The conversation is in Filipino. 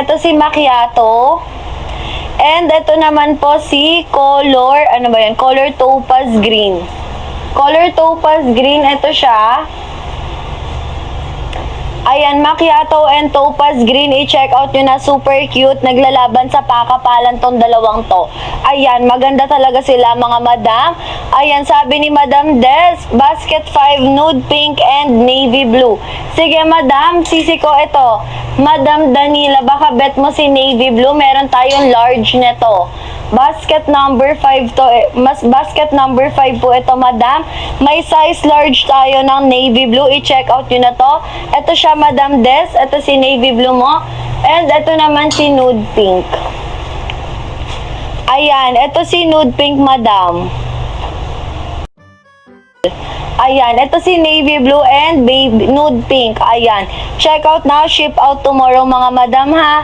ito si macchiato. And ito naman po si color, ano ba yan? Color topaz green. Color topaz green, ito siya. Ayan, macchiato and topaz green, i-check out nyo na, super cute, naglalaban sa pakapalan tong dalawang to. Ayan, maganda talaga sila mga madam. Ayan, sabi ni Madam Des, basket 5, nude pink and navy blue. Sige madam, sisi ko ito. Madam Danila, baka bet mo si navy blue, meron tayong large neto. Basket number 5 to, basket number 5 po ito madam. May size large tayo ng navy blue, i-check out nyo na to. Ito siya Madam Des, ito si navy blue mo. And ito naman si nude pink. Ayan, ito si nude pink madam. Ayan, ito si navy blue and baby nude pink. Ayan, check out now, ship out tomorrow mga madam ha.